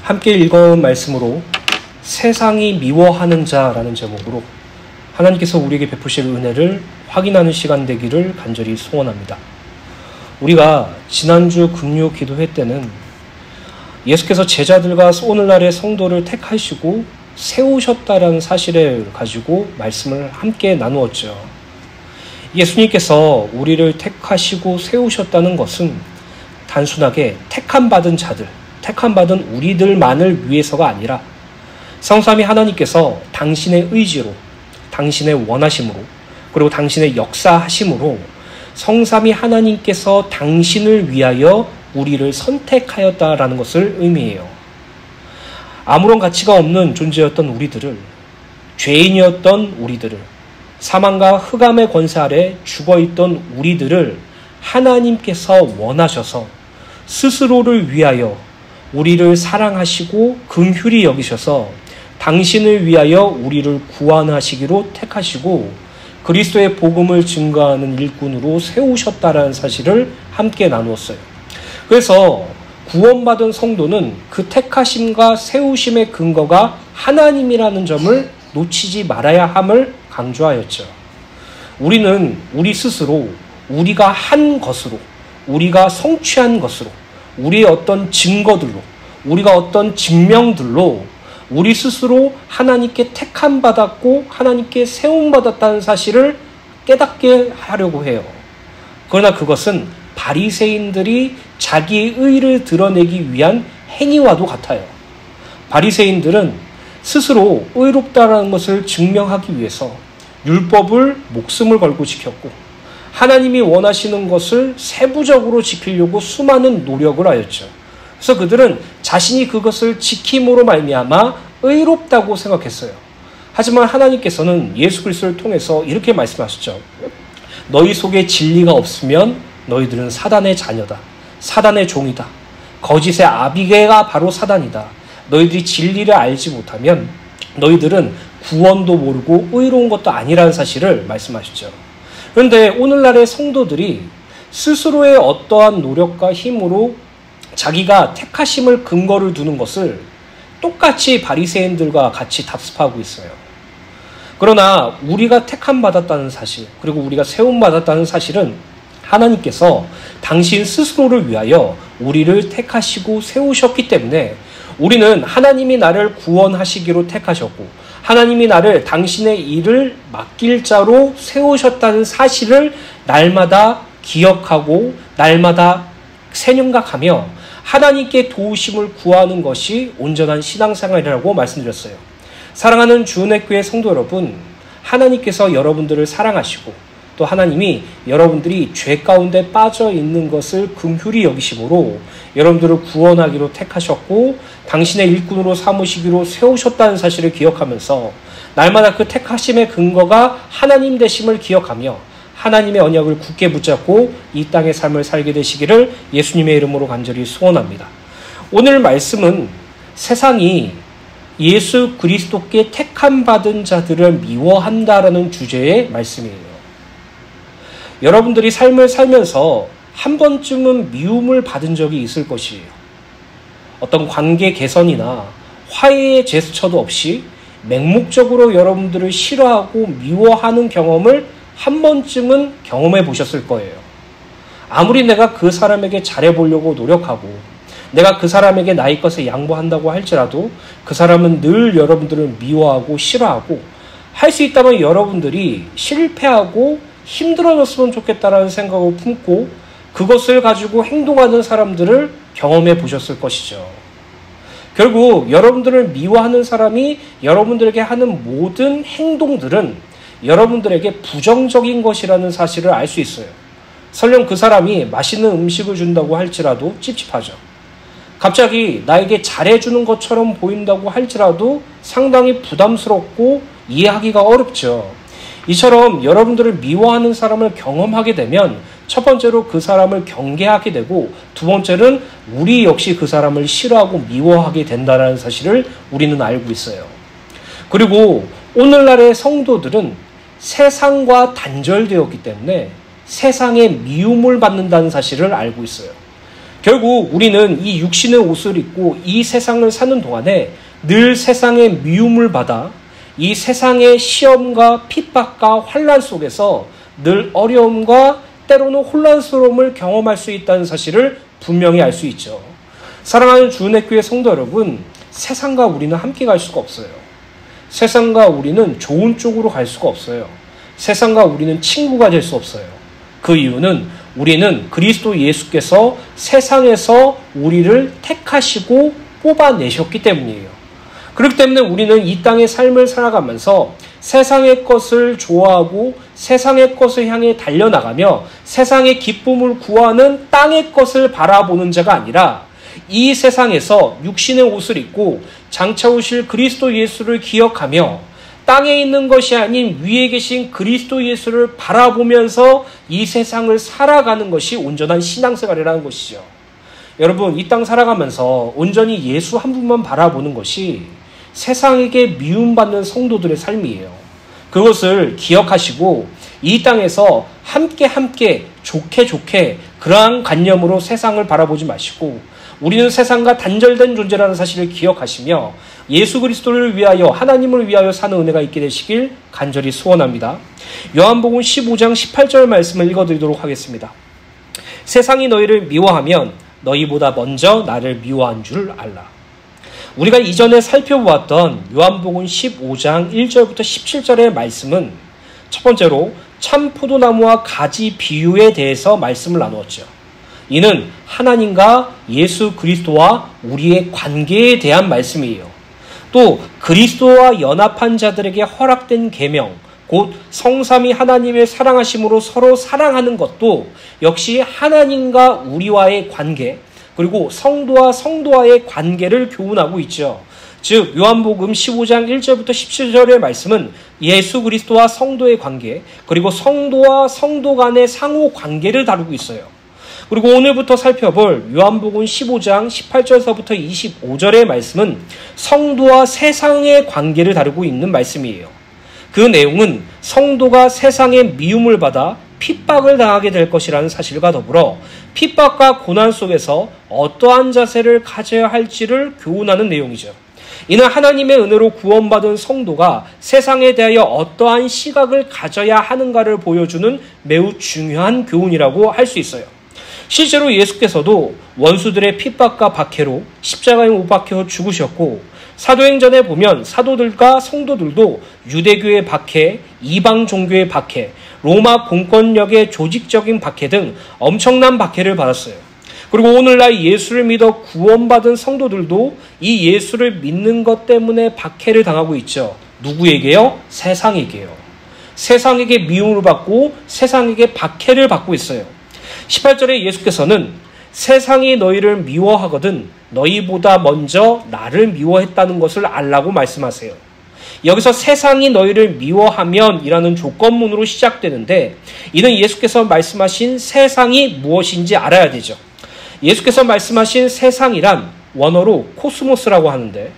함께 읽어온 말씀으로 세상이 미워하는 자라는 제목으로 하나님께서 우리에게 베푸실 은혜를 확인하는 시간 되기를 간절히 소원합니다. 우리가 지난주 금요 기도회 때는 예수께서 제자들과 오늘날의 성도를 택하시고 세우셨다라는 사실을 가지고 말씀을 함께 나누었죠. 예수님께서 우리를 택하시고 세우셨다는 것은 단순하게 택함받은 자들, 택함받은 우리들만을 위해서가 아니라 성삼위 하나님께서 당신의 의지로, 당신의 원하심으로, 그리고 당신의 역사하심으로 성삼위 하나님께서 당신을 위하여 우리를 선택하였다라는 것을 의미해요. 아무런 가치가 없는 존재였던 우리들을, 죄인이었던 우리들을, 사망과 흑암의 권세 아래 죽어있던 우리들을 하나님께서 원하셔서 스스로를 위하여 우리를 사랑하시고 긍휼히 여기셔서 당신을 위하여 우리를 구원하시기로 택하시고 그리스도의 복음을 증거하는 일꾼으로 세우셨다라는 사실을 함께 나누었어요. 그래서 구원받은 성도는 그 택하심과 세우심의 근거가 하나님이라는 점을 놓치지 말아야 함을 강조하였죠. 우리는 우리 스스로 우리가 한 것으로, 우리가 성취한 것으로, 우리의 어떤 증거들로, 우리가 어떤 증명들로 우리 스스로 하나님께 택함받았고 하나님께 세움받았다는 사실을 깨닫게 하려고 해요. 그러나 그것은 바리새인들이 자기의 의를 드러내기 위한 행위와도 같아요. 바리새인들은 스스로 의롭다라는 것을 증명하기 위해서 율법을 목숨을 걸고 지켰고 하나님이 원하시는 것을 세부적으로 지키려고 수많은 노력을 하였죠. 그래서 그들은 자신이 그것을 지킴으로 말미암아 의롭다고 생각했어요. 하지만 하나님께서는 예수 그리스도를 통해서 이렇게 말씀하셨죠. 너희 속에 진리가 없으면 너희들은 사단의 자녀다. 사단의 종이다. 거짓의 아비게가 바로 사단이다. 너희들이 진리를 알지 못하면 너희들은 구원도 모르고 의로운 것도 아니라는 사실을 말씀하셨죠. 그런데 오늘날의 성도들이 스스로의 어떠한 노력과 힘으로 자기가 택하심을 근거를 두는 것을 똑같이 바리새인들과 같이 답습하고 있어요. 그러나 우리가 택함받았다는 사실, 그리고 우리가 세움받았다는 사실은 하나님께서 당신 스스로를 위하여 우리를 택하시고 세우셨기 때문에 우리는 하나님이 나를 구원하시기로 택하셨고 하나님이 나를 당신의 일을 맡길 자로 세우셨다는 사실을 날마다 기억하고 날마다 생각하며 하나님께 도우심을 구하는 것이 온전한 신앙생활이라고 말씀드렸어요. 사랑하는 주은혜교회 성도 여러분, 하나님께서 여러분들을 사랑하시고 또 하나님이 여러분들이 죄 가운데 빠져 있는 것을 긍휼히 여기심으로 여러분들을 구원하기로 택하셨고 당신의 일꾼으로 삼으시기로 세우셨다는 사실을 기억하면서 날마다 그 택하심의 근거가 하나님 되심을 기억하며 하나님의 언약을 굳게 붙잡고 이 땅의 삶을 살게 되시기를 예수님의 이름으로 간절히 소원합니다. 오늘 말씀은 세상이 예수 그리스도께 택함받은 자들을 미워한다라는 주제의 말씀이에요. 여러분들이 삶을 살면서 한 번쯤은 미움을 받은 적이 있을 것이에요. 어떤 관계 개선이나 화해의 제스처도 없이 맹목적으로 여러분들을 싫어하고 미워하는 경험을 한 번쯤은 경험해 보셨을 거예요. 아무리 내가 그 사람에게 잘해보려고 노력하고 내가 그 사람에게 나의 것을 양보한다고 할지라도 그 사람은 늘 여러분들을 미워하고 싫어하고 할 수 있다면 여러분들이 실패하고 힘들어졌으면 좋겠다라는 생각을 품고 그것을 가지고 행동하는 사람들을 경험해 보셨을 것이죠. 결국 여러분들을 미워하는 사람이 여러분들에게 하는 모든 행동들은 여러분들에게 부정적인 것이라는 사실을 알 수 있어요. 설령 그 사람이 맛있는 음식을 준다고 할지라도 찝찝하죠. 갑자기 나에게 잘해주는 것처럼 보인다고 할지라도 상당히 부담스럽고 이해하기가 어렵죠. 이처럼 여러분들을 미워하는 사람을 경험하게 되면 첫 번째로 그 사람을 경계하게 되고 두 번째는 우리 역시 그 사람을 싫어하고 미워하게 된다는 사실을 우리는 알고 있어요. 그리고 오늘날의 성도들은 세상과 단절되었기 때문에 세상의 미움을 받는다는 사실을 알고 있어요. 결국 우리는 이 육신의 옷을 입고 이 세상을 사는 동안에 늘 세상의 미움을 받아 이 세상의 시험과 핍박과 환난 속에서 늘 어려움과 때로는 혼란스러움을 경험할 수 있다는 사실을 분명히 알 수 있죠. 사랑하는 주은혜교회 성도 여러분, 세상과 우리는 함께 갈 수가 없어요. 세상과 우리는 좋은 쪽으로 갈 수가 없어요. 세상과 우리는 친구가 될 수 없어요. 그 이유는 우리는 그리스도 예수께서 세상에서 우리를 택하시고 뽑아내셨기 때문이에요. 그렇기 때문에 우리는 이 땅의 삶을 살아가면서 세상의 것을 좋아하고 세상의 것을 향해 달려나가며 세상의 기쁨을 구하는 땅의 것을 바라보는 자가 아니라 이 세상에서 육신의 옷을 입고 장차 오실 그리스도 예수를 기억하며 땅에 있는 것이 아닌 위에 계신 그리스도 예수를 바라보면서 이 세상을 살아가는 것이 온전한 신앙생활이라는 것이죠. 여러분, 이 땅 살아가면서 온전히 예수 한 분만 바라보는 것이 세상에게 미움받는 성도들의 삶이에요. 그것을 기억하시고 이 땅에서 함께 좋게 그러한 관념으로 세상을 바라보지 마시고 우리는 세상과 단절된 존재라는 사실을 기억하시며 예수 그리스도를 위하여 하나님을 위하여 사는 은혜가 있게 되시길 간절히 소원합니다. 요한복음 15장 18절 말씀을 읽어드리도록 하겠습니다. 세상이 너희를 미워하면 너희보다 먼저 나를 미워한 줄 알라. 우리가 이전에 살펴보았던 요한복음 15장 1절부터 17절의 말씀은 첫 번째로 참 포도나무와 가지 비유에 대해서 말씀을 나누었죠. 이는 하나님과 예수 그리스도와 우리의 관계에 대한 말씀이에요. 또 그리스도와 연합한 자들에게 허락된 계명, 곧 성삼위 하나님의 사랑하심으로 서로 사랑하는 것도 역시 하나님과 우리와의 관계, 그리고 성도와 성도와의 관계를 교훈하고 있죠. 즉 요한복음 15장 1절부터 17절의 말씀은 예수 그리스도와 성도의 관계, 그리고 성도와 성도 간의 상호 관계를 다루고 있어요. 그리고 오늘부터 살펴볼 요한복음 15장 18절서부터 25절의 말씀은 성도와 세상의 관계를 다루고 있는 말씀이에요. 그 내용은 성도가 세상의 미움을 받아 핍박을 당하게 될 것이라는 사실과 더불어 핍박과 고난 속에서 어떠한 자세를 가져야 할지를 교훈하는 내용이죠. 이는 하나님의 은혜로 구원받은 성도가 세상에 대하여 어떠한 시각을 가져야 하는가를 보여주는 매우 중요한 교훈이라고 할 수 있어요. 실제로 예수께서도 원수들의 핍박과 박해로 십자가에 못 박혀 죽으셨고 사도행전에 보면 사도들과 성도들도 유대교의 박해, 이방 종교의 박해, 로마 공권력의 조직적인 박해 등 엄청난 박해를 받았어요. 그리고 오늘날 예수를 믿어 구원받은 성도들도 이 예수를 믿는 것 때문에 박해를 당하고 있죠. 누구에게요? 세상에게요. 세상에게 미움을 받고 세상에게 박해를 받고 있어요. 18절에 예수께서는 세상이 너희를 미워하거든 너희보다 먼저 나를 미워했다는 것을 알라고 말씀하세요. 여기서 세상이 너희를 미워하면 이라는 조건문으로 시작되는데 이는 예수께서 말씀하신 세상이 무엇인지 알아야 되죠. 예수께서 말씀하신 세상이란 원어로 코스모스라고 하는데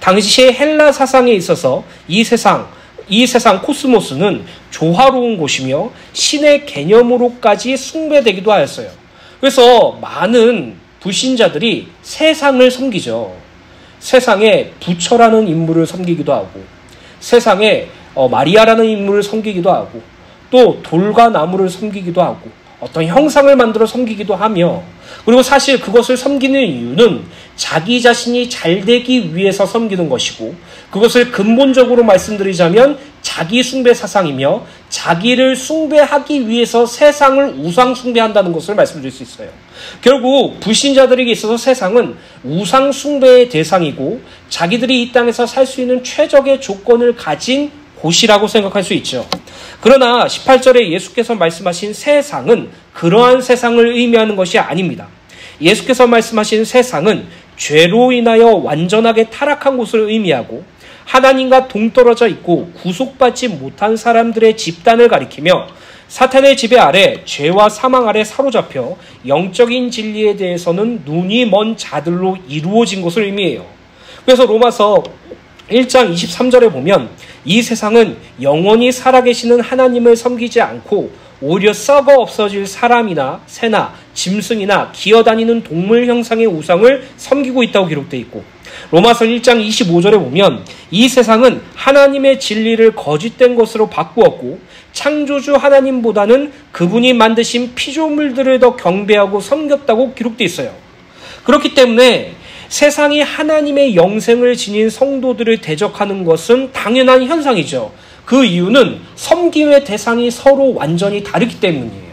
당시의 헬라 사상에 있어서 이 세상 코스모스는 조화로운 곳이며 신의 개념으로까지 숭배되기도 하였어요. 그래서 많은 불신자들이 세상을 섬기죠. 세상에 부처라는 인물을 섬기기도 하고 세상에 마리아라는 인물을 섬기기도 하고 또 돌과 나무를 섬기기도 하고 어떤 형상을 만들어 섬기기도 하며 그리고 사실 그것을 섬기는 이유는 자기 자신이 잘 되기 위해서 섬기는 것이고 그것을 근본적으로 말씀드리자면 자기 숭배 사상이며 자기를 숭배하기 위해서 세상을 우상 숭배한다는 것을 말씀드릴 수 있어요. 결국 불신자들에게 있어서 세상은 우상 숭배의 대상이고 자기들이 이 땅에서 살 수 있는 최적의 조건을 가진 곳이라고 생각할 수 있죠. 그러나 18절에 예수께서 말씀하신 세상은 그러한 세상을 의미하는 것이 아닙니다. 예수께서 말씀하신 세상은 죄로 인하여 완전하게 타락한 곳을 의미하고 하나님과 동떨어져 있고 구속받지 못한 사람들의 집단을 가리키며 사탄의 지배 아래 죄와 사망 아래 사로잡혀 영적인 진리에 대해서는 눈이 먼 자들로 이루어진 것을 의미해요. 그래서 로마서 1장 23절에 보면 이 세상은 영원히 살아계시는 하나님을 섬기지 않고 오히려 썩어 없어질 사람이나 새나 짐승이나 기어다니는 동물 형상의 우상을 섬기고 있다고 기록되어 있고, 로마서 1장 25절에 보면 이 세상은 하나님의 진리를 거짓된 것으로 바꾸었고 창조주 하나님보다는 그분이 만드신 피조물들을 더 경배하고 섬겼다고 기록되어 있어요. 그렇기 때문에 세상이 하나님의 영생을 지닌 성도들을 대적하는 것은 당연한 현상이죠. 그 이유는 섬김의 대상이 서로 완전히 다르기 때문이에요.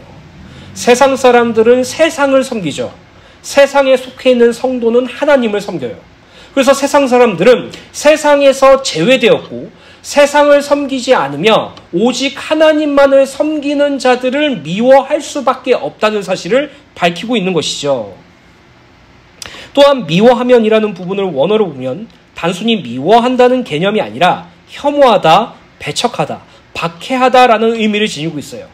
세상 사람들은 세상을 섬기죠. 세상에 속해 있는 성도는 하나님을 섬겨요. 그래서 세상 사람들은 세상에서 제외되었고 세상을 섬기지 않으며 오직 하나님만을 섬기는 자들을 미워할 수밖에 없다는 사실을 밝히고 있는 것이죠. 또한 미워하면이라는 부분을 원어로 보면 단순히 미워한다는 개념이 아니라 혐오하다, 배척하다, 박해하다라는 의미를 지니고 있어요.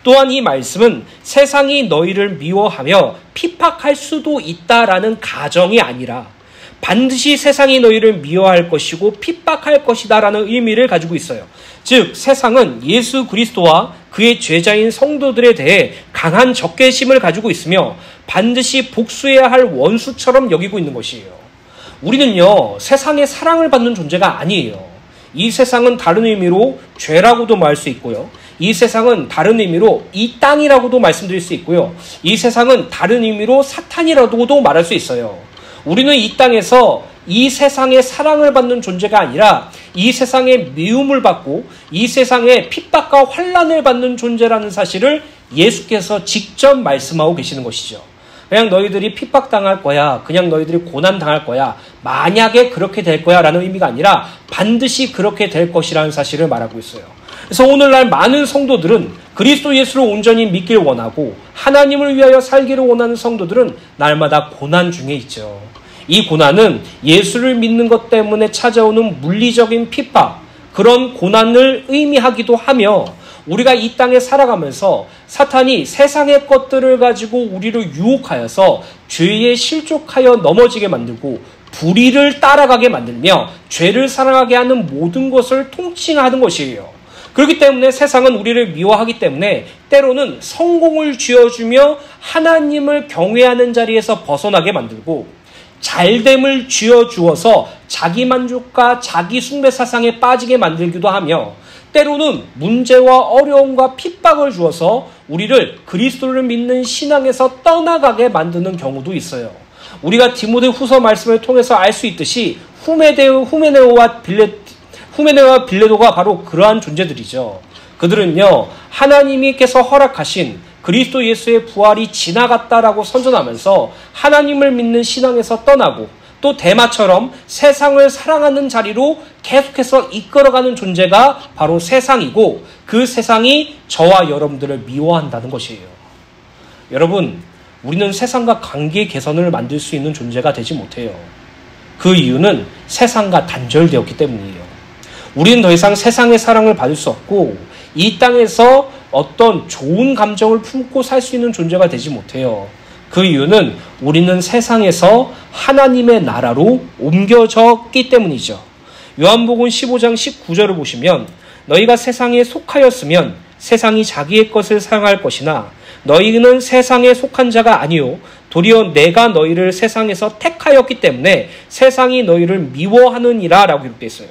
또한 이 말씀은 세상이 너희를 미워하며 핍박할 수도 있다라는 가정이 아니라 반드시 세상이 너희를 미워할 것이고 핍박할 것이다라는 의미를 가지고 있어요. 즉 세상은 예수 그리스도와 그의 제자인 성도들에 대해 강한 적개심을 가지고 있으며 반드시 복수해야 할 원수처럼 여기고 있는 것이에요. 우리는요, 세상의 사랑을 받는 존재가 아니에요. 이 세상은 다른 의미로 죄라고도 말할 수 있고요. 이 세상은 다른 의미로 이 땅이라고도 말씀드릴 수 있고요. 이 세상은 다른 의미로 사탄이라고도 말할 수 있어요. 우리는 이 땅에서 이 세상의 사랑을 받는 존재가 아니라 이 세상의 미움을 받고 이 세상의 핍박과 환난을 받는 존재라는 사실을 예수께서 직접 말씀하고 계시는 것이죠. 그냥 너희들이 핍박당할 거야, 그냥 너희들이 고난당할 거야, 만약에 그렇게 될 거야 라는 의미가 아니라 반드시 그렇게 될 것이라는 사실을 말하고 있어요. 그래서 오늘날 많은 성도들은 그리스도 예수를 온전히 믿길 원하고 하나님을 위하여 살기를 원하는 성도들은 날마다 고난 중에 있죠. 이 고난은 예수를 믿는 것 때문에 찾아오는 물리적인 핍박, 그런 고난을 의미하기도 하며 우리가 이 땅에 살아가면서 사탄이 세상의 것들을 가지고 우리를 유혹하여서 죄에 실족하여 넘어지게 만들고 불의를 따라가게 만들며 죄를 사랑하게 하는 모든 것을 통칭하는 것이에요. 그렇기 때문에 세상은 우리를 미워하기 때문에 때로는 성공을 쥐어주며 하나님을 경외하는 자리에서 벗어나게 만들고 잘됨을 쥐어주어서 자기 만족과 자기 숭배 사상에 빠지게 만들기도 하며 때로는 문제와 어려움과 핍박을 주어서 우리를 그리스도를 믿는 신앙에서 떠나가게 만드는 경우도 있어요. 우리가 디모데 후서 말씀을 통해서 알 수 있듯이 후메네오와 빌레도가 바로 그러한 존재들이죠. 그들은요, 하나님께서 허락하신 그리스도 예수의 부활이 지나갔다라고 선전하면서 하나님을 믿는 신앙에서 떠나고 또 데마처럼 세상을 사랑하는 자리로 계속해서 이끌어가는 존재가 바로 세상이고 그 세상이 저와 여러분들을 미워한다는 것이에요. 여러분, 우리는 세상과 관계 개선을 만들 수 있는 존재가 되지 못해요. 그 이유는 세상과 단절되었기 때문이에요. 우리는 더 이상 세상의 사랑을 받을 수 없고 이 땅에서 어떤 좋은 감정을 품고 살 수 있는 존재가 되지 못해요. 그 이유는 우리는 세상에서 하나님의 나라로 옮겨졌기 때문이죠. 요한복음 15장 19절을 보시면 너희가 세상에 속하였으면 세상이 자기의 것을 사랑할 것이나 너희는 세상에 속한 자가 아니요 도리어 내가 너희를 세상에서 택하였기 때문에 세상이 너희를 미워하느니라 라고 기록되어 있어요.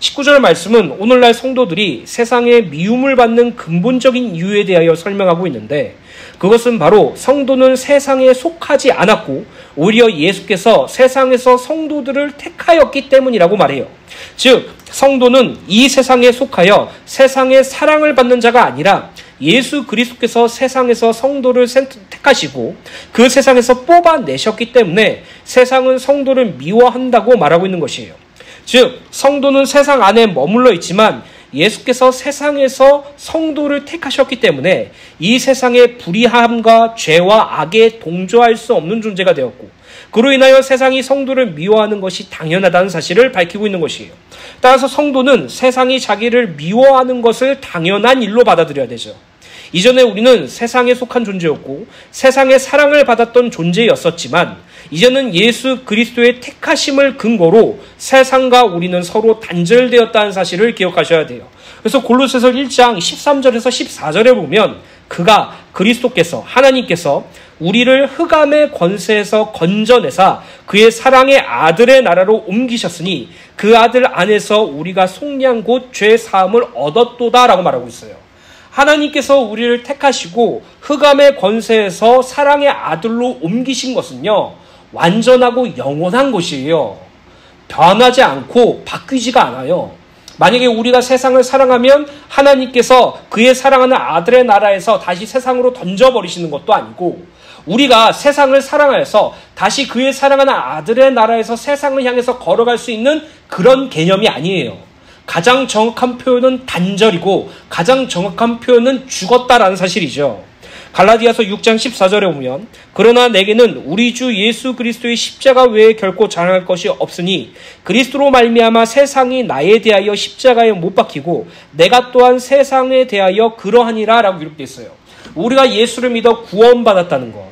19절 말씀은 오늘날 성도들이 세상에 미움을 받는 근본적인 이유에 대하여 설명하고 있는데 그것은 바로 성도는 세상에 속하지 않았고 오히려 예수께서 세상에서 성도들을 택하였기 때문이라고 말해요. 즉 성도는 이 세상에 속하여 세상의 사랑을 받는 자가 아니라 예수 그리스도께서 세상에서 성도를 택하시고 그 세상에서 뽑아내셨기 때문에 세상은 성도를 미워한다고 말하고 있는 것이에요. 즉 성도는 세상 안에 머물러 있지만 예수께서 세상에서 성도를 택하셨기 때문에 이 세상의 불의함과 죄와 악에 동조할 수 없는 존재가 되었고 그로 인하여 세상이 성도를 미워하는 것이 당연하다는 사실을 밝히고 있는 것이에요. 따라서 성도는 세상이 자기를 미워하는 것을 당연한 일로 받아들여야 되죠. 이전에 우리는 세상에 속한 존재였고 세상의 사랑을 받았던 존재였었지만 이제는 예수 그리스도의 택하심을 근거로 세상과 우리는 서로 단절되었다는 사실을 기억하셔야 돼요. 그래서 골로새서 1장 13절에서 14절에 보면 그리스도께서, 하나님께서 우리를 흑암의 권세에서 건져내사 그의 사랑의 아들의 나라로 옮기셨으니 그 아들 안에서 우리가 속량 곧 죄 사함을 얻었도다라고 말하고 있어요. 하나님께서 우리를 택하시고 흑암의 권세에서 사랑의 아들로 옮기신 것은요, 완전하고 영원한 것이에요. 변하지 않고 바뀌지가 않아요. 만약에 우리가 세상을 사랑하면 하나님께서 그의 사랑하는 아들의 나라에서 다시 세상으로 던져버리시는 것도 아니고, 우리가 세상을 사랑하여서 다시 그의 사랑하는 아들의 나라에서 세상을 향해서 걸어갈 수 있는 그런 개념이 아니에요. 가장 정확한 표현은 단절이고 가장 정확한 표현은 죽었다라는 사실이죠. 갈라디아서 6장 14절에 보면 그러나 내게는 우리 주 예수 그리스도의 십자가 외에 결코 자랑할 것이 없으니 그리스도로 말미암아 세상이 나에 대하여 십자가에 못 박히고 내가 또한 세상에 대하여 그러하니라 라고 기록되어 있어요. 우리가 예수를 믿어 구원받았다는 것,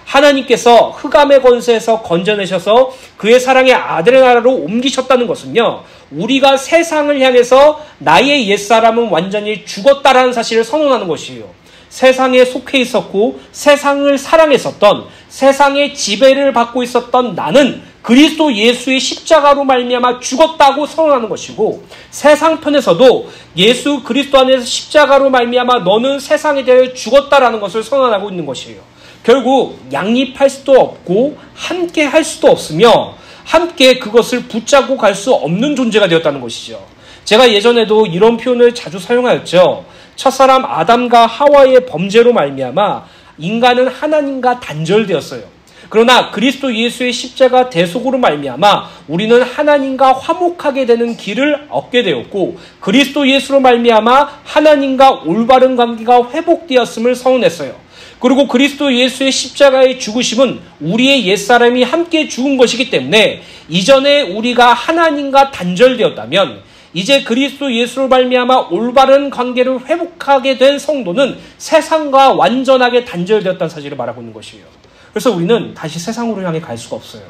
하나님께서 흑암의 권세에서 건져내셔서 그의 사랑의 아들의 나라로 옮기셨다는 것은요, 우리가 세상을 향해서 나의 옛사람은 완전히 죽었다라는 사실을 선언하는 것이에요. 세상에 속해 있었고 세상을 사랑했었던, 세상의 지배를 받고 있었던 나는 그리스도 예수의 십자가로 말미암아 죽었다고 선언하는 것이고, 세상 편에서도 예수 그리스도 안에서 십자가로 말미암아 너는 세상에 대해 죽었다라는 것을 선언하고 있는 것이에요. 결국 양립할 수도 없고 함께 할 수도 없으며 함께 그것을 붙잡고 갈 수 없는 존재가 되었다는 것이죠. 제가 예전에도 이런 표현을 자주 사용하였죠. 첫사람 아담과 하와의 범죄로 말미암아 인간은 하나님과 단절되었어요. 그러나 그리스도 예수의 십자가 대속으로 말미암아 우리는 하나님과 화목하게 되는 길을 얻게 되었고, 그리스도 예수로 말미암아 하나님과 올바른 관계가 회복되었음을 선언했어요. 그리고 그리스도 예수의 십자가의 죽으심은 우리의 옛사람이 함께 죽은 것이기 때문에 이전에 우리가 하나님과 단절되었다면 이제 그리스도 예수로 말미암아 올바른 관계를 회복하게 된 성도는 세상과 완전하게 단절되었다는 사실을 말하고 있는 것이에요. 그래서 우리는 다시 세상으로 향해 갈 수가 없어요.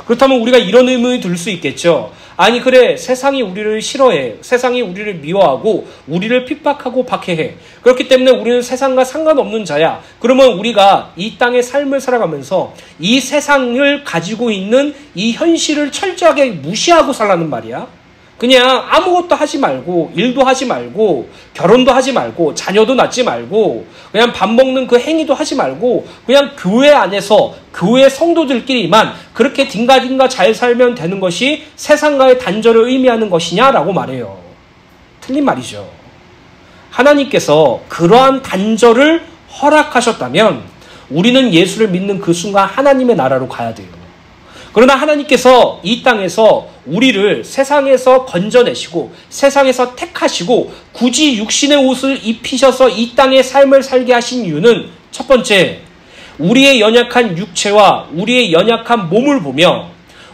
그렇다면 우리가 이런 의문이 들 수 있겠죠. 아니 그래, 세상이 우리를 싫어해, 세상이 우리를 미워하고 우리를 핍박하고 박해해, 그렇기 때문에 우리는 세상과 상관없는 자야. 그러면 우리가 이 땅의 삶을 살아가면서 이 세상을 가지고 있는 이 현실을 철저하게 무시하고 살라는 말이야? 그냥 아무것도 하지 말고, 일도 하지 말고, 결혼도 하지 말고, 자녀도 낳지 말고, 그냥 밥 먹는 그 행위도 하지 말고, 그냥 교회 안에서 교회 성도들끼리만 그렇게 딩가딩가 잘 살면 되는 것이 세상과의 단절을 의미하는 것이냐라고 말해요. 틀린 말이죠. 하나님께서 그러한 단절을 허락하셨다면 우리는 예수를 믿는 그 순간 하나님의 나라로 가야 돼요. 그러나 하나님께서 이 땅에서 우리를 세상에서 건져내시고 세상에서 택하시고 굳이 육신의 옷을 입히셔서 이 땅의 삶을 살게 하신 이유는, 첫 번째, 우리의 연약한 육체와 우리의 연약한 몸을 보며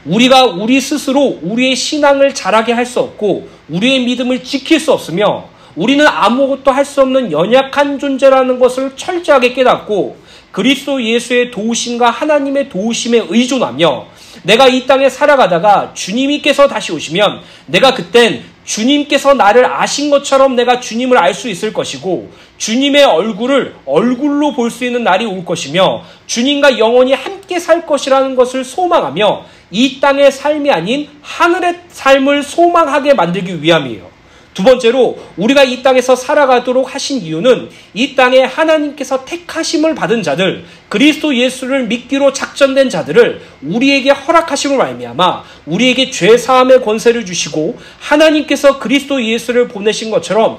우리가 우리 스스로 우리의 신앙을 자라게 할 수 없고 우리의 믿음을 지킬 수 없으며 우리는 아무것도 할 수 없는 연약한 존재라는 것을 철저하게 깨닫고 그리스도 예수의 도우심과 하나님의 도우심에 의존하며 내가 이 땅에 살아가다가 주님께서 다시 오시면 내가 그땐 주님께서 나를 아신 것처럼 내가 주님을 알 수 있을 것이고 주님의 얼굴을 얼굴로 볼 수 있는 날이 올 것이며 주님과 영원히 함께 살 것이라는 것을 소망하며 이 땅의 삶이 아닌 하늘의 삶을 소망하게 만들기 위함이에요. 두 번째로 우리가 이 땅에서 살아가도록 하신 이유는 이 땅에 하나님께서 택하심을 받은 자들, 그리스도 예수를 믿기로 작정된 자들을 우리에게 허락하심을 말미암아 우리에게 죄사함의 권세를 주시고 하나님께서 그리스도 예수를 보내신 것처럼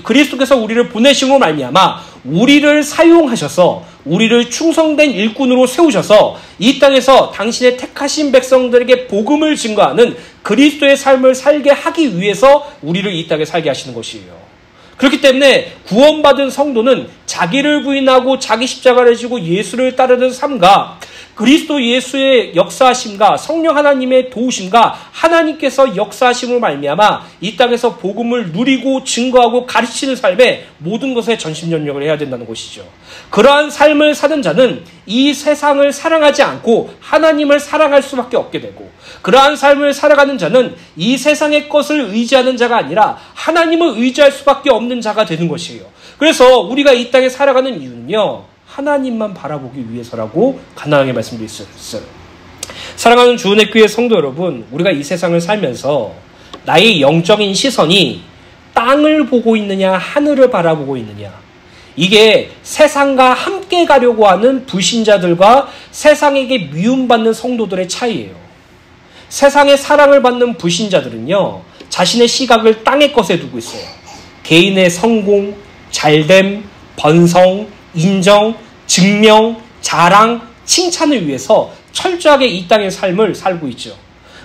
그리스도께서 우리를 보내심으로 말미암아 우리를 사용하셔서 우리를 충성된 일꾼으로 세우셔서 이 땅에서 당신의 택하신 백성들에게 복음을 증거하는 그리스도의 삶을 살게 하기 위해서 우리를 이 땅에 살게 하시는 것이에요. 그렇기 때문에 구원받은 성도는 자기를 부인하고 자기 십자가를 지고 예수를 따르는 삶과 그리스도 예수의 역사하심과 성령 하나님의 도우심과 하나님께서 역사하심으로 말미암아 이 땅에서 복음을 누리고 증거하고 가르치는 삶에 모든 것에 전심전력을 해야 된다는 것이죠. 그러한 삶을 사는 자는 이 세상을 사랑하지 않고 하나님을 사랑할 수밖에 없게 되고, 그러한 삶을 살아가는 자는 이 세상의 것을 의지하는 자가 아니라 하나님을 의지할 수밖에 없는 자가 되는 것이에요. 그래서 우리가 이 땅에 살아가는 이유는요, 하나님만 바라보기 위해서라고 간단하게 말씀드렸어요. 사랑하는 주은혜 교회 성도 여러분, 우리가 이 세상을 살면서 나의 영적인 시선이 땅을 보고 있느냐, 하늘을 바라보고 있느냐, 이게 세상과 함께 가려고 하는 불신자들과 세상에게 미움받는 성도들의 차이예요. 세상의 사랑을 받는 불신자들은요, 자신의 시각을 땅의 것에 두고 있어요. 개인의 성공, 잘됨, 번성, 인정, 증명, 자랑, 칭찬을 위해서 철저하게 이 땅의 삶을 살고 있죠.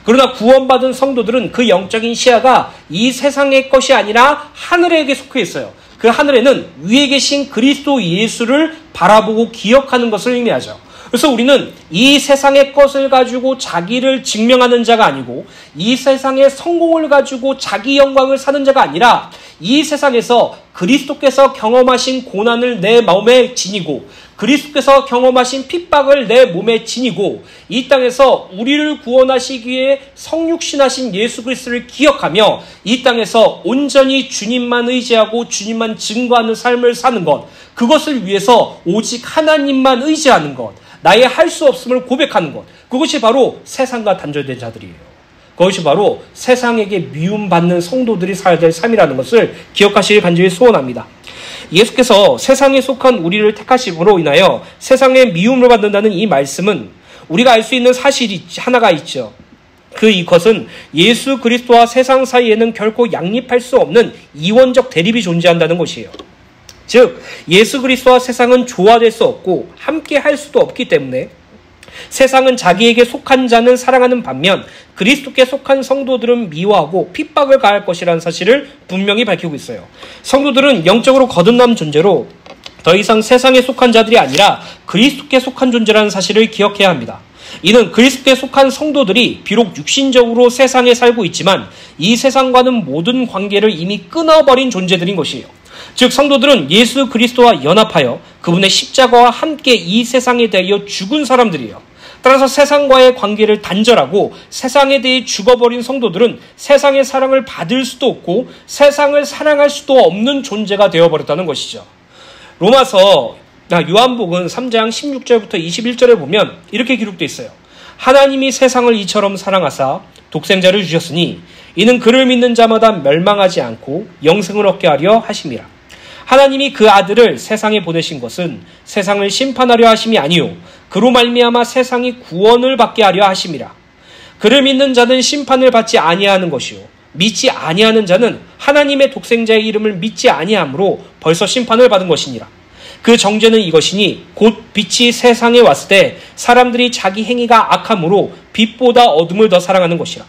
그러나 구원받은 성도들은 그 영적인 시야가 이 세상의 것이 아니라 하늘에게 속해 있어요. 그 하늘에는 위에 계신 그리스도 예수를 바라보고 기억하는 것을 의미하죠. 그래서 우리는 이 세상의 것을 가지고 자기를 증명하는 자가 아니고, 이 세상의 성공을 가지고 자기 영광을 사는 자가 아니라, 이 세상에서 그리스도께서 경험하신 고난을 내 마음에 지니고, 그리스도께서 경험하신 핍박을 내 몸에 지니고, 이 땅에서 우리를 구원하시기 위해 성육신하신 예수 그리스도를 기억하며 이 땅에서 온전히 주님만 의지하고 주님만 증거하는 삶을 사는 것, 그것을 위해서 오직 하나님만 의지하는 것, 나의 할 수 없음을 고백하는 것, 그것이 바로 세상과 단절된 자들이에요. 그것이 바로 세상에게 미움받는 성도들이 살아야 될 삶이라는 것을 기억하시길 간절히 소원합니다. 예수께서 세상에 속한 우리를 택하심으로 인하여 세상에 미움을 받는다는 이 말씀은 우리가 알 수 있는 사실이 하나가 있죠. 이것은 예수 그리스도와 세상 사이에는 결코 양립할 수 없는 이원적 대립이 존재한다는 것이에요. 즉 예수 그리스도와 세상은 조화될 수 없고 함께 할 수도 없기 때문에 세상은 자기에게 속한 자는 사랑하는 반면 그리스도께 속한 성도들은 미워하고 핍박을 가할 것이라는 사실을 분명히 밝히고 있어요. 성도들은 영적으로 거듭난 존재로 더 이상 세상에 속한 자들이 아니라 그리스도께 속한 존재라는 사실을 기억해야 합니다. 이는 그리스도께 속한 성도들이 비록 육신적으로 세상에 살고 있지만 이 세상과는 모든 관계를 이미 끊어버린 존재들인 것이에요. 즉 성도들은 예수 그리스도와 연합하여 그분의 십자가와 함께 이 세상에 대하여 죽은 사람들이에요. 따라서 세상과의 관계를 단절하고 세상에 대해 죽어버린 성도들은 세상의 사랑을 받을 수도 없고 세상을 사랑할 수도 없는 존재가 되어버렸다는 것이죠. 요한복음 3장 16절부터 21절에 보면 이렇게 기록되어 있어요. 하나님이 세상을 이처럼 사랑하사 독생자를 주셨으니 이는 그를 믿는 자마다 멸망하지 않고 영생을 얻게 하려 하심이라. 하나님이 그 아들을 세상에 보내신 것은 세상을 심판하려 하심이 아니요 그로 말미암아 세상이 구원을 받게 하려 하심이라. 그를 믿는 자는 심판을 받지 아니하는 것이요 믿지 아니하는 자는 하나님의 독생자의 이름을 믿지 아니하므로 벌써 심판을 받은 것이니라. 그 정죄는 이것이니 곧 빛이 세상에 왔을 때 사람들이 자기 행위가 악함으로 빛보다 어둠을 더 사랑하는 것이라.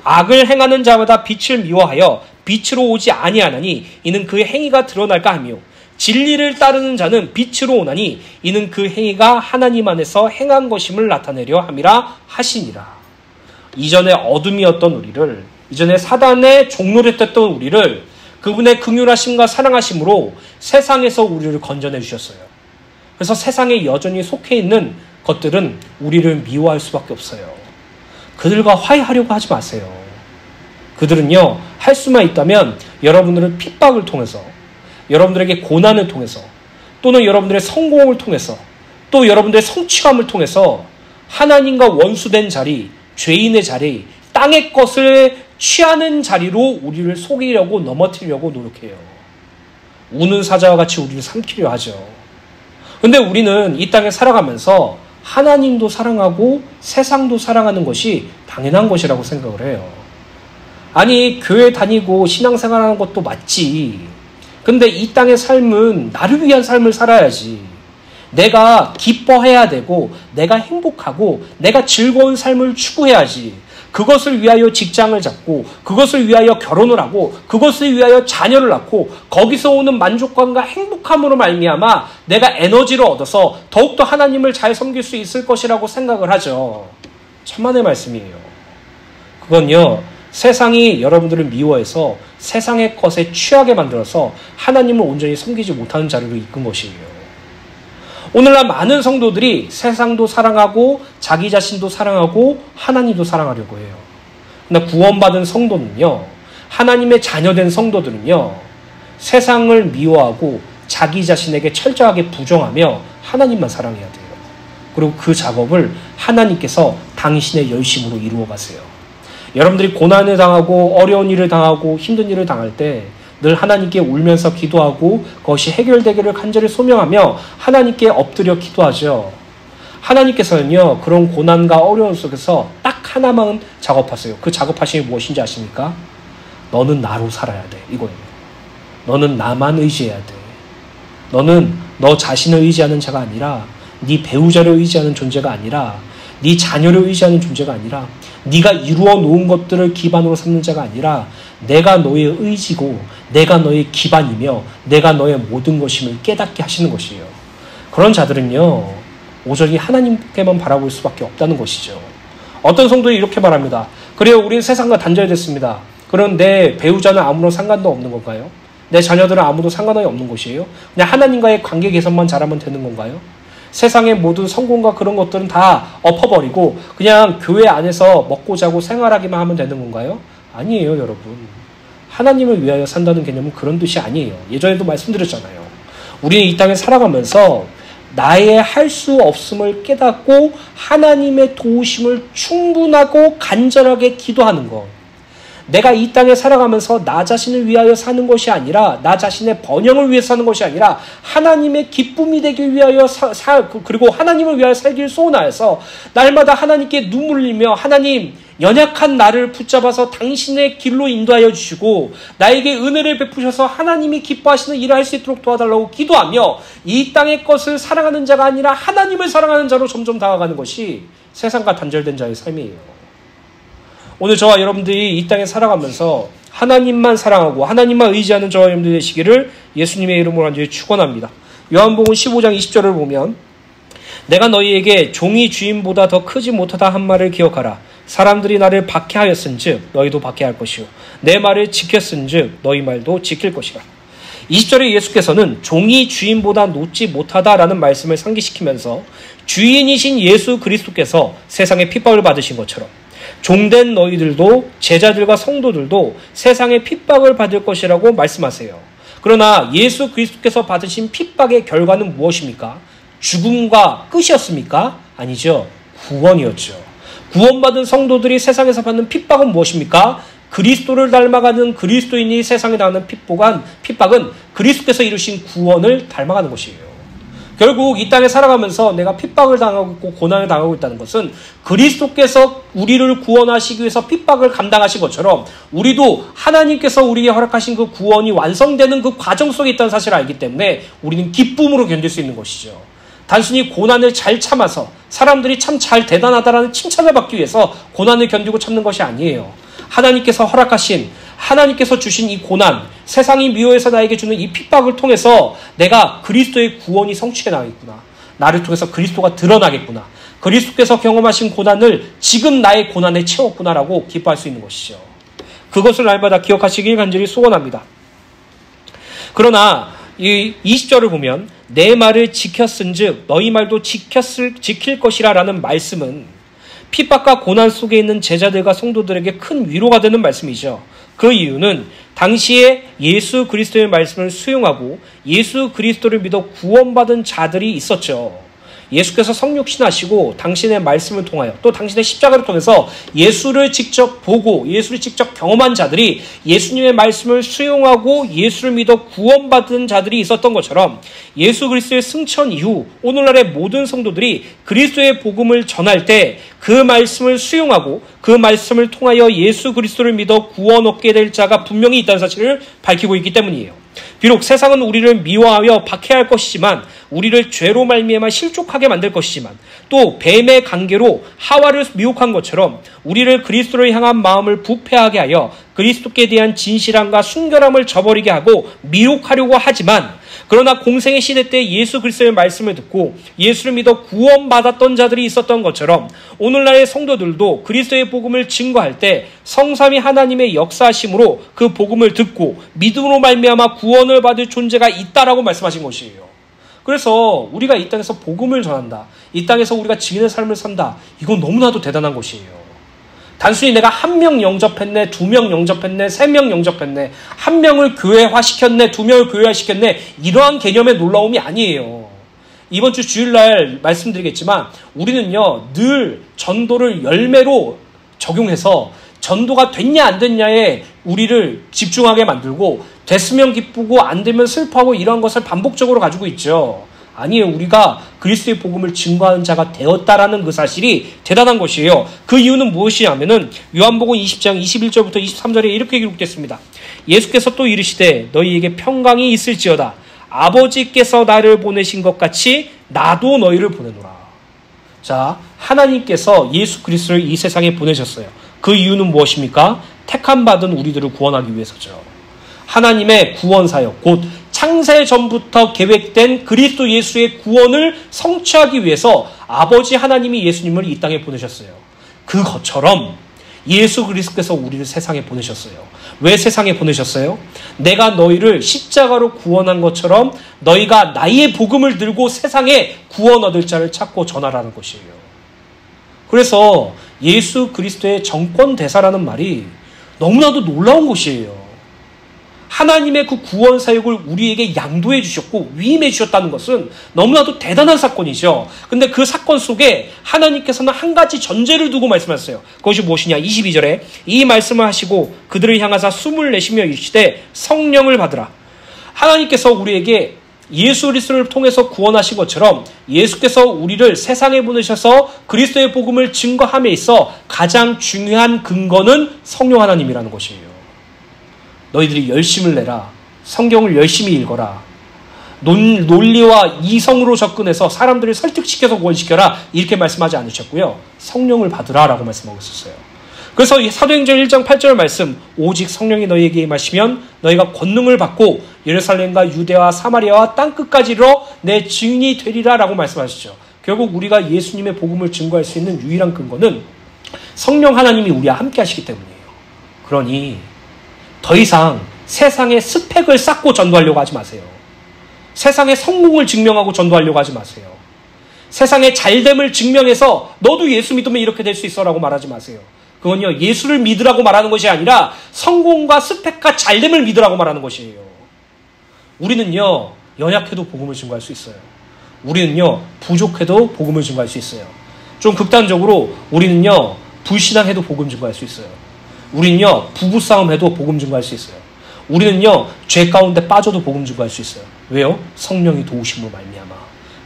악을 행하는 자마다 빛을 미워하여 빛으로 오지 아니하나니 이는 그 행위가 드러날까 하며 진리를 따르는 자는 빛으로 오나니 이는 그 행위가 하나님 안에서 행한 것임을 나타내려 함이라 하시니라. 이전에 어둠이었던 우리를, 이전에 사단의 종로를 뗐던 우리를 그분의 긍휼하심과 사랑하심으로 세상에서 우리를 건져내 주셨어요. 그래서 세상에 여전히 속해 있는 것들은 우리를 미워할 수밖에 없어요. 그들과 화해하려고 하지 마세요. 그들은요, 할 수만 있다면 여러분들은 핍박을 통해서, 여러분들에게 고난을 통해서, 또는 여러분들의 성공을 통해서, 또 여러분들의 성취감을 통해서 하나님과 원수된 자리, 죄인의 자리, 땅의 것을 취하는 자리로 우리를 속이려고 넘어뜨리려고 노력해요. 우는 사자와 같이 우리를 삼키려 하죠. 근데 우리는 이 땅에 살아가면서 하나님도 사랑하고 세상도 사랑하는 것이 당연한 것이라고 생각을 해요. 아니, 교회 다니고 신앙생활하는 것도 맞지. 근데 이 땅의 삶은 나를 위한 삶을 살아야지. 내가 기뻐해야 되고 내가 행복하고 내가 즐거운 삶을 추구해야지. 그것을 위하여 직장을 잡고 그것을 위하여 결혼을 하고 그것을 위하여 자녀를 낳고 거기서 오는 만족감과 행복함으로 말미암아 내가 에너지를 얻어서 더욱더 하나님을 잘 섬길 수 있을 것이라고 생각을 하죠. 천만의 말씀이에요. 그건요, 세상이 여러분들을 미워해서 세상의 것에 취하게 만들어서 하나님을 온전히 섬기지 못하는 자리로 이끈 것이에요. 오늘날 많은 성도들이 세상도 사랑하고 자기 자신도 사랑하고 하나님도 사랑하려고 해요. 그러나 구원받은 성도는요, 하나님의 자녀된 성도들은요, 세상을 미워하고 자기 자신에게 철저하게 부정하며 하나님만 사랑해야 돼요. 그리고 그 작업을 하나님께서 당신의 열심으로 이루어 가세요. 여러분들이 고난을 당하고 어려운 일을 당하고 힘든 일을 당할 때 늘 하나님께 울면서 기도하고 그것이 해결되기를 간절히 소명하며 하나님께 엎드려 기도하죠. 하나님께서는요, 그런 고난과 어려움 속에서 딱 하나만 작업하세요. 그 작업하심이 무엇인지 아십니까? 너는 나로 살아야 돼. 이거예요. 너는 나만 의지해야 돼. 너는 너 자신을 의지하는 자가 아니라, 네 배우자를 의지하는 존재가 아니라, 네 자녀를 의지하는 존재가 아니라, 네가 이루어 놓은 것들을 기반으로 삼는 자가 아니라, 내가 너의 의지고 내가 너의 기반이며 내가 너의 모든 것임을 깨닫게 하시는 것이에요. 그런 자들은요, 오직 하나님께만 바라볼 수밖에 없다는 것이죠. 어떤 성도들이 이렇게 말합니다. 그래요, 우리는 세상과 단절됐습니다. 그럼 내 배우자는 아무런 상관도 없는 건가요? 내 자녀들은 아무도 상관이 없는 것이에요? 그냥 하나님과의 관계 개선만 잘하면 되는 건가요? 세상의 모든 성공과 그런 것들은 다 엎어버리고 그냥 교회 안에서 먹고 자고 생활하기만 하면 되는 건가요? 아니에요, 여러분. 하나님을 위하여 산다는 개념은 그런 뜻이 아니에요. 예전에도 말씀드렸잖아요. 우리는 이 땅에 살아가면서 나의 할 수 없음을 깨닫고 하나님의 도우심을 충분하고 간절하게 기도하는 것. 내가 이 땅에 살아가면서 나 자신을 위하여 사는 것이 아니라, 나 자신의 번영을 위해 사는 것이 아니라 하나님의 기쁨이 되기 위하여 그리고 하나님을 위하여 살기를 소원하여서 날마다 하나님께 눈물 흘리며, 하나님, 연약한 나를 붙잡아서 당신의 길로 인도하여 주시고 나에게 은혜를 베푸셔서 하나님이 기뻐하시는 일을 할 수 있도록 도와달라고 기도하며, 이 땅의 것을 사랑하는 자가 아니라 하나님을 사랑하는 자로 점점 다가가는 것이 세상과 단절된 자의 삶이에요. 오늘 저와 여러분들이 이 땅에 살아가면서 하나님만 사랑하고 하나님만 의지하는 저와 여러분들 되시기를 예수님의 이름으로 간절히 축원합니다. 요한복음 15장 20절을 보면, 내가 너희에게 종이 주인보다 더 크지 못하다 한 말을 기억하라. 사람들이 나를 박해하였은즉 너희도 박해할 것이요, 내 말을 지켰은즉 너희 말도 지킬 것이라. 20절에 예수께서는 종이 주인보다 높지 못하다라는 말씀을 상기시키면서 주인이신 예수 그리스도께서 세상의 핍박을 받으신 것처럼 종된 너희들도, 제자들과 성도들도 세상의 핍박을 받을 것이라고 말씀하세요. 그러나 예수 그리스도께서 받으신 핍박의 결과는 무엇입니까? 죽음과 끝이었습니까? 아니죠. 구원이었죠. 구원받은 성도들이 세상에서 받는 핍박은 무엇입니까? 그리스도를 닮아가는 그리스도인이 세상에 당하는 핍박은 그리스도께서 이루신 구원을 닮아가는 것이에요. 결국 이 땅에 살아가면서 내가 핍박을 당하고 있고 고난을 당하고 있다는 것은 그리스도께서 우리를 구원하시기 위해서 핍박을 감당하신 것처럼 우리도 하나님께서 우리에게 허락하신 그 구원이 완성되는 그 과정 속에 있다는 사실을 알기 때문에 우리는 기쁨으로 견딜 수 있는 것이죠. 단순히 고난을 잘 참아서 사람들이 참 잘 대단하다라는 칭찬을 받기 위해서 고난을 견디고 참는 것이 아니에요. 하나님께서 허락하신, 하나님께서 주신 이 고난, 세상이 미워해서 나에게 주는 이 핍박을 통해서 내가 그리스도의 구원이 성취해 나가겠구나. 나를 통해서 그리스도가 드러나겠구나. 그리스도께서 경험하신 고난을 지금 나의 고난에 채웠구나라고 기뻐할 수 있는 것이죠. 그것을 날마다 기억하시길 간절히 소원합니다. 그러나 이 20절을 보면 내 말을 지켰은즉 너희 말도 지킬 것이라 라는 말씀은 핍박과 고난 속에 있는 제자들과 성도들에게 큰 위로가 되는 말씀이죠. 그 이유는 당시에 예수 그리스도의 말씀을 수용하고 예수 그리스도를 믿어 구원받은 자들이 있었죠. 예수께서 성육신하시고 당신의 말씀을 통하여 또 당신의 십자가를 통해서 예수를 직접 보고 예수를 직접 경험한 자들이 예수님의 말씀을 수용하고 예수를 믿어 구원받은 자들이 있었던 것처럼 예수 그리스도의 승천 이후 오늘날의 모든 성도들이 그리스도의 복음을 전할 때 그 말씀을 수용하고 그 말씀을 통하여 예수 그리스도를 믿어 구원 얻게 될 자가 분명히 있다는 사실을 밝히고 있기 때문이에요. 비록 세상은 우리를 미워하여 박해할 것이지만, 우리를 죄로 말미암아 실족하게 만들 것이지만, 또 뱀의 관계로 하와를 미혹한 것처럼 우리를 그리스도를 향한 마음을 부패하게 하여 그리스도께 대한 진실함과 순결함을 저버리게 하고 미혹하려고 하지만, 그러나 공생의 시대 때 예수 그리스도의 말씀을 듣고 예수를 믿어 구원받았던 자들이 있었던 것처럼 오늘날의 성도들도 그리스도의 복음을 증거할 때 성삼위 하나님의 역사하심으로 그 복음을 듣고 믿음으로 말미암아 구원을 받을 존재가 있다라고 말씀하신 것이에요. 그래서 우리가 이 땅에서 복음을 전한다, 이 땅에서 우리가 증인의 삶을 산다, 이건 너무나도 대단한 것이에요. 단순히 내가 한 명 영접했네, 2명 영접했네, 3명 영접했네, 한 명을 교회화시켰네, 2명을 교회화시켰네, 이러한 개념의 놀라움이 아니에요. 이번 주 주일날 말씀드리겠지만 우리는요 늘 전도를 열매로 적용해서 전도가 됐냐 안 됐냐에 우리를 집중하게 만들고 됐으면 기쁘고 안 되면 슬퍼하고 이런 것을 반복적으로 가지고 있죠. 아니에요. 우리가 그리스도의 복음을 증거하는 자가 되었다라는 그 사실이 대단한 것이에요. 그 이유는 무엇이냐면은 요한복음 20장 21절부터 23절에 이렇게 기록됐습니다. 예수께서 또 이르시되 너희에게 평강이 있을지어다. 아버지께서 나를 보내신 것 같이 나도 너희를 보내노라. 자, 하나님께서 예수 그리스도를 이 세상에 보내셨어요. 그 이유는 무엇입니까? 택함받은 우리들을 구원하기 위해서죠. 하나님의 구원 사역, 곧 창세 전부터 계획된 그리스도 예수의 구원을 성취하기 위해서 아버지 하나님이 예수님을 이 땅에 보내셨어요. 그것처럼 예수 그리스도께서 우리를 세상에 보내셨어요. 왜 세상에 보내셨어요? 내가 너희를 십자가로 구원한 것처럼 너희가 나의 복음을 들고 세상에 구원 얻을 자를 찾고 전하라는 것이에요. 그래서 예수 그리스도의 정권 대사라는 말이 너무나도 놀라운 것이에요. 하나님의 그 구원 사역을 우리에게 양도해 주셨고 위임해 주셨다는 것은 너무나도 대단한 사건이죠. 근데 그 사건 속에 하나님께서는 한 가지 전제를 두고 말씀하셨어요. 그것이 무엇이냐? 22절에 이 말씀을 하시고 그들을 향하사 숨을 내쉬며 이르시되 성령을 받으라. 하나님께서 우리에게 예수 그리스도를 통해서 구원하신 것처럼 예수께서 우리를 세상에 보내셔서 그리스도의 복음을 증거함에 있어 가장 중요한 근거는 성령 하나님이라는 것이에요. 너희들이 열심을 내라. 성경을 열심히 읽어라. 논리와 이성으로 접근해서 사람들을 설득시켜서 구원시켜라. 이렇게 말씀하지 않으셨고요. 성령을 받으라 라고 말씀하고 있었어요. 그래서 이 사도행전 1장 8절 말씀 오직 성령이 너희에게 임하시면 너희가 권능을 받고 예루살렘과 유대와 사마리아와 땅끝까지 이르러 내 증인이 되리라 라고 말씀하시죠. 결국 우리가 예수님의 복음을 증거할 수 있는 유일한 근거는 성령 하나님이 우리와 함께 하시기 때문이에요. 그러니 더 이상 세상의 스펙을 쌓고 전도하려고 하지 마세요. 세상의 성공을 증명하고 전도하려고 하지 마세요. 세상의 잘됨을 증명해서 너도 예수 믿으면 이렇게 될 수 있어 라고 말하지 마세요. 그건요 예수를 믿으라고 말하는 것이 아니라 성공과 스펙과 잘됨을 믿으라고 말하는 것이에요. 우리는요 연약해도 복음을 증거할 수 있어요. 우리는요 부족해도 복음을 증거할 수 있어요. 좀 극단적으로 우리는요 불신앙해도 복음 증거할 수 있어요. 우리는요 부부싸움해도 복음 증거할 수 있어요. 우리는요 죄 가운데 빠져도 복음 증거할 수 있어요. 왜요? 성령이 도우심으로 말미암아.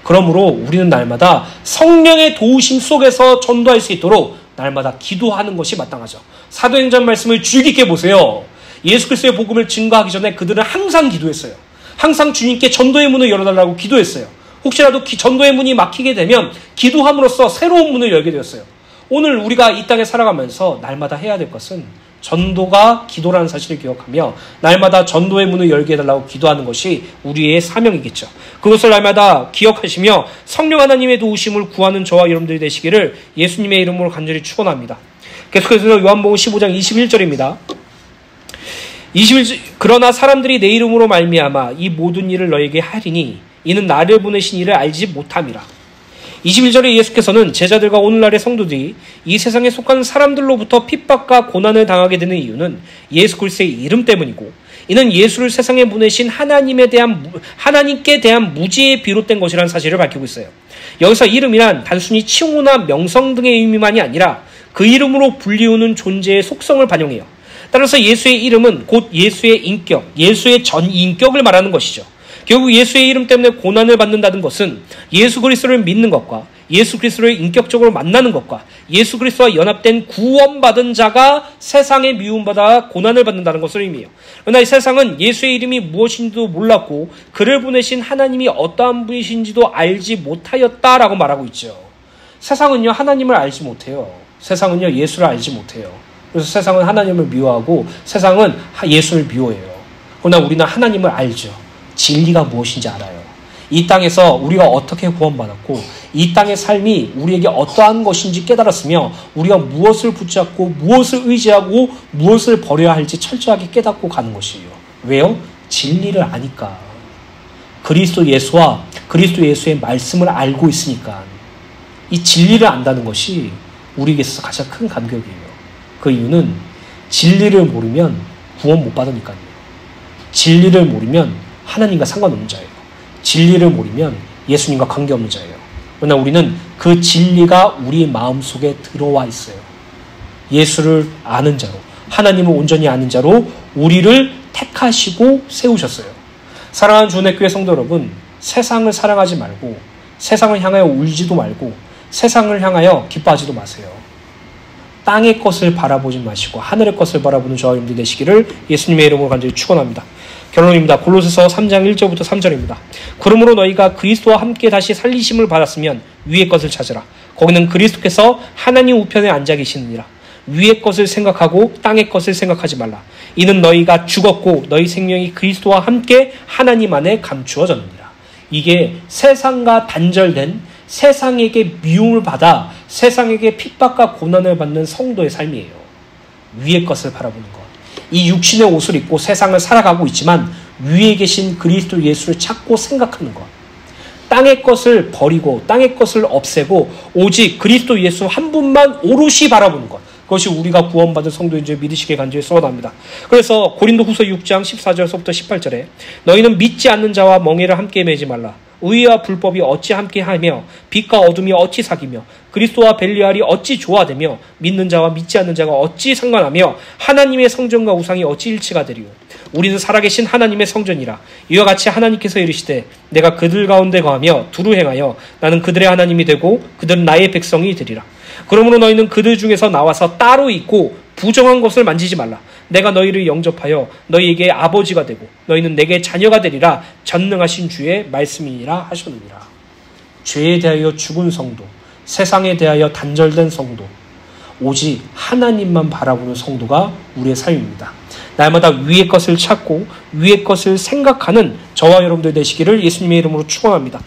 그러므로 우리는 날마다 성령의 도우심 속에서 전도할 수 있도록 날마다 기도하는 것이 마땅하죠. 사도행전 말씀을 주의 깊게 보세요. 예수 그리스도의 복음을 증거하기 전에 그들은 항상 기도했어요. 항상 주님께 전도의 문을 열어달라고 기도했어요. 혹시라도 전도의 문이 막히게 되면 기도함으로써 새로운 문을 열게 되었어요. 오늘 우리가 이 땅에 살아가면서 날마다 해야 될 것은 전도가 기도라는 사실을 기억하며 날마다 전도의 문을 열게 해달라고 기도하는 것이 우리의 사명이겠죠. 그것을 날마다 기억하시며 성령 하나님의 도우심을 구하는 저와 여러분들이 되시기를 예수님의 이름으로 간절히 축원합니다. 계속해서 요한복음 15장 21절입니다. 그러나 사람들이 내 이름으로 말미암아 이 모든 일을 너에게 하리니 이는 나를 보내신 이를 알지 못함이라. 21절에 예수께서는 제자들과 오늘날의 성도들이 이 세상에 속한 사람들로부터 핍박과 고난을 당하게 되는 이유는 예수 그리스도의 이름 때문이고 이는 예수를 세상에 보내신 하나님께 대한 무지에 비롯된 것이라는 사실을 밝히고 있어요. 여기서 이름이란 단순히 칭호나 명성 등의 의미만이 아니라 그 이름으로 불리우는 존재의 속성을 반영해요. 따라서 예수의 이름은 곧 예수의 인격, 예수의 전 인격을 말하는 것이죠. 결국 예수의 이름 때문에 고난을 받는다는 것은 예수 그리스도를 믿는 것과 예수 그리스도를 인격적으로 만나는 것과 예수 그리스도와 연합된 구원받은 자가 세상에 미움받아 고난을 받는다는 것을 의미해요. 그러나 이 세상은 예수의 이름이 무엇인지도 몰랐고 그를 보내신 하나님이 어떠한 분이신지도 알지 못하였다라고 말하고 있죠. 세상은요 하나님을 알지 못해요. 세상은요 예수를 알지 못해요. 그래서 세상은 하나님을 미워하고 세상은 예수를 미워해요. 그러나 우리는 하나님을 알죠. 진리가 무엇인지 알아요. 이 땅에서 우리가 어떻게 구원받았고 이 땅의 삶이 우리에게 어떠한 것인지 깨달았으며 우리가 무엇을 붙잡고 무엇을 의지하고 무엇을 버려야 할지 철저하게 깨닫고 가는 것이에요. 왜요? 진리를 아니까. 그리스도 예수와 그리스도 예수의 말씀을 알고 있으니까. 이 진리를 안다는 것이 우리에게 있어서 가장 큰 간격이에요. 그 이유는 진리를 모르면 구원 못 받으니까요. 진리를 모르면 하나님과 상관없는 자예요. 진리를 모르면 예수님과 관계없는 자예요. 그러나 우리는 그 진리가 우리 마음속에 들어와 있어요. 예수를 아는 자로, 하나님을 온전히 아는 자로 우리를 택하시고 세우셨어요. 사랑하는 주은혜교회 성도 여러분, 세상을 사랑하지 말고 세상을 향하여 울지도 말고 세상을 향하여 기뻐하지도 마세요. 땅의 것을 바라보지 마시고 하늘의 것을 바라보는 저와 여러분들 되시기를 예수님의 이름으로 간절히 축원합니다. 결론입니다. 골로새서 3장 1절부터 3절입니다. 그러므로 너희가 그리스도와 함께 다시 살리심을 받았으면 위의 것을 찾으라. 거기는 그리스도께서 하나님 우편에 앉아 계시느니라. 위의 것을 생각하고 땅의 것을 생각하지 말라. 이는 너희가 죽었고 너희 생명이 그리스도와 함께 하나님 안에 감추어졌느니라. 이게 세상과 단절된, 세상에게 미움을 받아 세상에게 핍박과 고난을 받는 성도의 삶이에요. 위의 것을 바라보는 것. 이 육신의 옷을 입고 세상을 살아가고 있지만 위에 계신 그리스도 예수를 찾고 생각하는 것. 땅의 것을 버리고 땅의 것을 없애고 오직 그리스도 예수 한 분만 오롯이 바라보는 것. 그것이 우리가 구원받은 성도인 줄 믿으시길 간절히 소원합니다. 그래서 고린도후서 6장 14절서부터 18절에 너희는 믿지 않는 자와 멍에를 함께 매지 말라. 의와 불법이 어찌 함께하며 빛과 어둠이 어찌 사귀며 그리스도와 벨리알이 어찌 조화되며 믿는 자와 믿지 않는 자가 어찌 상관하며 하나님의 성전과 우상이 어찌 일치가 되리요. 우리는 살아계신 하나님의 성전이라. 이와 같이 하나님께서 이르시되 내가 그들 가운데 거하며 두루 행하여 나는 그들의 하나님이 되고 그들은 나의 백성이 되리라. 그러므로 너희는 그들 중에서 나와서 따로 있고 부정한 것을 만지지 말라. 내가 너희를 영접하여 너희에게 아버지가 되고 너희는 내게 자녀가 되리라. 전능하신 주의 말씀이니라 하셨느니라. 죄에 대하여 죽은 성도, 세상에 대하여 단절된 성도, 오직 하나님만 바라보는 성도가 우리의 삶입니다. 날마다 위의 것을 찾고 위의 것을 생각하는 저와 여러분들 되시기를 예수님의 이름으로 축원합니다.